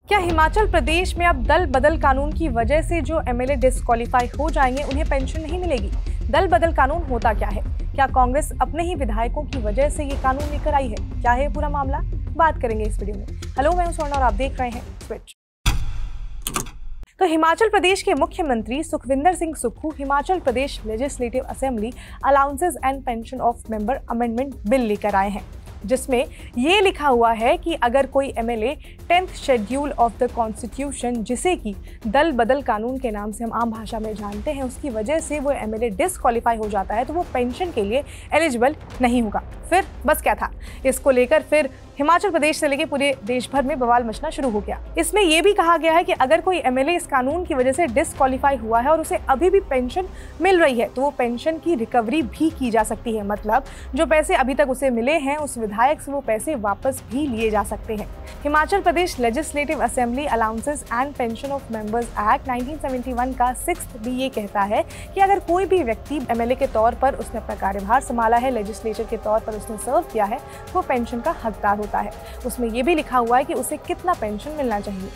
क्या हिमाचल प्रदेश में अब दल बदल कानून की वजह से जो एमएलए डिस्क्वालीफाई हो जाएंगे उन्हें पेंशन नहीं मिलेगी? दल बदल कानून होता क्या है? क्या कांग्रेस अपने ही विधायकों की वजह से ये कानून लेकर आई है? क्या है पूरा मामला? बात करेंगे इस वीडियो में। हेलो, मैं हूं स्वर्ण और आप देख रहे हैं स्विच। तो हिमाचल प्रदेश के मुख्यमंत्री Sukhvinder Singh Sukhu Himachal Pradesh legislative assembly allowances and pension of member amendment bill लेकर आए हैं, जिसमें ये लिखा हुआ है कि अगर कोई MLA 10th schedule of the constitution, जिसे कि दल बदल कानून के नाम से हम आम भाषा में जानते हैं, उसकी वजह से वो एमएलए डिस्क्वालीफाई हो जाता है तो वो पेंशन के लिए एलिजिबल नहीं होगा। फिर बस क्या था, इसको लेकर फिर हिमाचल प्रदेश से लेकर पूरे देश भर में बवाल मचना शुरू हो गया। इसमें यह भी कहा गया है कि अगर कोई एमएलए इस कानून की वजह से डिस्क्वालीफाई हुआ है और उसे अभी भी पेंशन मिल रही है तो वो पेंशन की रिकवरी भी की जा सकती है। मतलब जो पैसे अभी तक उसे मिले हैं उस विधायक से वो पैसे वापस भी लिए जा सकते हैं। Himachal Pradesh legislative assembly allowances and pension of members act 1971 का 6th भी ये कहता है कि अगर कोई भी व्यक्ति एमएलए के तौर पर उसने अपना कार्यभार संभाला है, लेजिस्लेचर के तौर पर उसने सर्व किया है, वो पेंशन का हकदार होता है। उसमें यह भी लिखा हुआ है कि उसे कितना पेंशन मिलना चाहिए।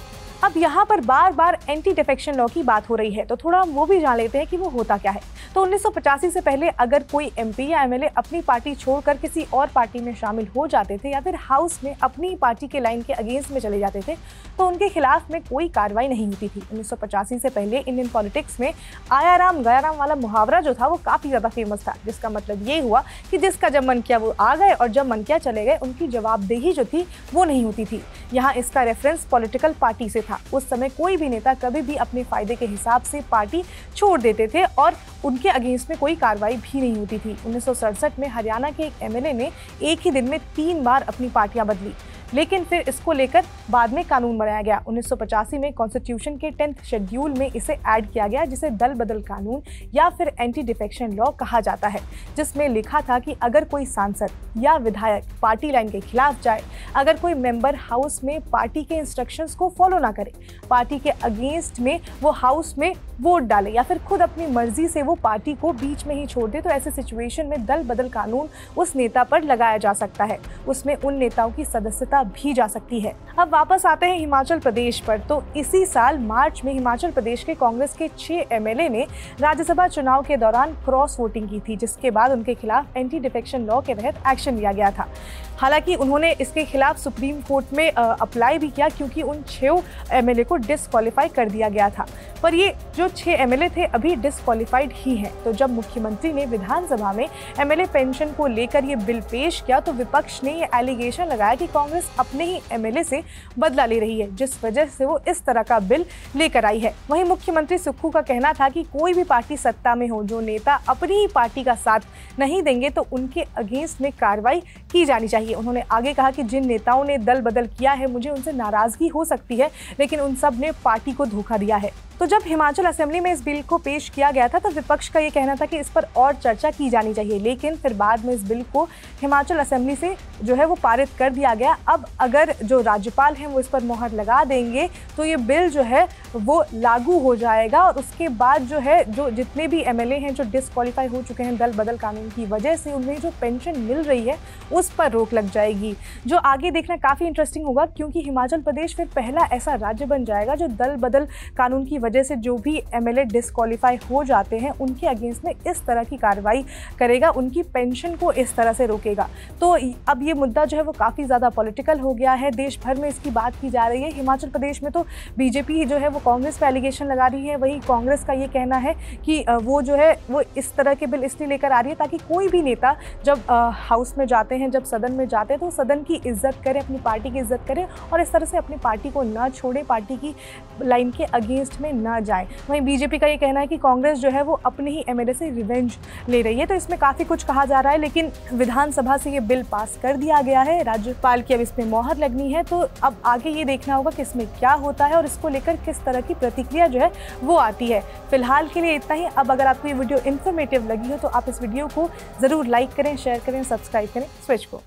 अब यहाँ पर बार बार एंटी डिफेक्शन लॉ की बात हो रही है, तो थोड़ा वो भी जान लेते हैं कि वो होता क्या है। तो 1985 से पहले अगर कोई एमपी या एमएलए अपनी पार्टी छोड़कर किसी और पार्टी में शामिल हो जाते थे या फिर हाउस में अपनी पार्टी के लाइन के अगेंस्ट में चले जाते थे तो उनके खिलाफ में कोई कार्रवाई नहीं होती थी। 1985 से पहले इंडियन पॉलिटिक्स में आया राम गया राम वाला मुहावरा जो था वो काफी ज्यादा फेमस था, जिसका मतलब ये हुआ कि जिसका जब मन किया वो आ गए और जब मन किया चले गए। उनकी जवाबदेही जो थी वो नहीं होती थी। यहाँ इसका रेफरेंस पॉलिटिकल पार्टी से था। उस समय कोई भी नेता कभी भी अपने फायदे के हिसाब से पार्टी छोड़ देते थे और उनके अगेंस्ट में कोई कार्रवाई भी नहीं होती थी। 1967 में हरियाणा के एक एमएलए ने एक ही दिन में 3 बार अपनी पार्टियां बदली, लेकिन फिर इसको लेकर बाद में कानून बनाया गया। 1985 में कॉन्स्टिट्यूशन के 10th शेड्यूल में इसे ऐड किया गया, जिसे दल बदल कानून या फिर एंटी डिफेक्शन लॉ कहा जाता है, जिसमें लिखा था कि अगर कोई सांसद या विधायक पार्टी लाइन के खिलाफ जाए, अगर कोई मेंबर हाउस में पार्टी के इंस्ट्रक्शंस को फॉलो ना करे, पार्टी के अगेंस्ट में वो हाउस में वोट डाले या फिर खुद अपनी मर्जी से वो पार्टी को बीच में ही छोड़ दे, तो ऐसे सिचुएशन में दल बदल कानून उस नेता पर लगाया जा सकता है। उसमें उन नेताओं की सदस्यता भी जा सकती है। अब वापस आते हैं हिमाचल प्रदेश पर। तो इसी साल मार्च में हिमाचल प्रदेश के कांग्रेस के 6 एमएलए ने राज्यसभा चुनाव के दौरान क्रॉस वोटिंग की थी, जिसके बाद उनके खिलाफ एंटी डिफेक्शन लॉ के तहत एक्शन लिया गया था। हालांकि उन्होंने इसके खिलाफ सुप्रीम कोर्ट में अप्लाई भी किया, क्योंकि उन 6 एमएलए को डिस्क्वालीफाई कर दिया गया था। पर ये जो 6 एमएलए थे अभी डिस्क्वालीफाइड ही हैं। तो जब मुख्यमंत्री ने विधानसभा में एमएलए पेंशन को लेकर ये बिल पेश किया तो विपक्ष ने ये एलिगेशन लगाया कि कांग्रेस अपने ही एमएलए से बदला ले रही है, जिस वजह से वो इस तरह का बिल लेकर आई है। वहीं मुख्यमंत्री सुक्खू का कहना था कि कोई भी पार्टी सत्ता में हो, जो नेता अपनी ही पार्टी का साथ नहीं देंगे तो उनके अगेंस्ट में कार्रवाई की जानी चाहिए। उन्होंने आगे कहा कि जिन नेताओं ने दल बदल किया है, मुझे उनसे नाराजगी हो सकती है, लेकिन उन सब ने पार्टी को धोखा दिया है। तो जब हिमाचल असेंबली में इस बिल को पेश किया गया था तो विपक्ष का ये कहना था कि इस पर और चर्चा की जानी चाहिए, लेकिन फिर बाद में इस बिल को हिमाचल असेंबली से जो है वो पारित कर दिया गया। अब अगर जो राज्यपाल हैं वो इस पर मोहर लगा देंगे तो ये बिल जो है वो लागू हो जाएगा और उसके बाद जो है जो जितने भी एमएलए हैं जो डिस्क्वालीफाई हो चुके हैं दल बदल कानून की वजह से, उन्हें जो पेंशन मिल रही है उस पर रोक लग जाएगी। जो आगे देखना काफ़ी इंटरेस्टिंग होगा, क्योंकि हिमाचल प्रदेश फिर पहला ऐसा राज्य बन जाएगा जो दल बदल कानून की वजह से जो भी एमएलए डिस्क्वालीफाई हो जाते हैं उनके अगेंस्ट में इस तरह की कार्रवाई करेगा, उनकी पेंशन को इस तरह से रोकेगा। तो अब ये मुद्दा जो है वो काफ़ी ज़्यादा पॉलिटिकल हो गया है, देश भर में इसकी बात की जा रही है। हिमाचल प्रदेश में तो बीजेपी जो है वो कांग्रेस पे एलिगेशन लगा रही है, वही कांग्रेस का ये कहना है कि वो जो है वो इस तरह के बिल इसलिए लेकर आ रही है ताकि कोई भी नेता जब हाउस में जाते हैं, जब सदन में जाते हैं तो सदन की इज्जत करे, अपनी पार्टी की इज्जत करे और इस तरह से अपनी पार्टी को ना छोड़े, पार्टी की लाइन के अगेंस्ट में ना जाए। वहीं बीजेपी का ये कहना है कि कांग्रेस जो है वो अपने ही एमएलए से रिवेंज ले रही है। तो इसमें काफ़ी कुछ कहा जा रहा है, लेकिन विधानसभा से ये बिल पास कर दिया गया है, राज्यपाल की अब इसमें मोहर लगनी है। तो अब आगे ये देखना होगा कि इसमें क्या होता है और इसको लेकर किस तरह की प्रतिक्रिया जो है वो आती है। फिलहाल के लिए इतना ही। अब अगर आपको ये वीडियो इन्फॉर्मेटिव लगी हो तो आप इस वीडियो को ज़रूर लाइक करें, शेयर करें, सब्सक्राइब करें स्विच को।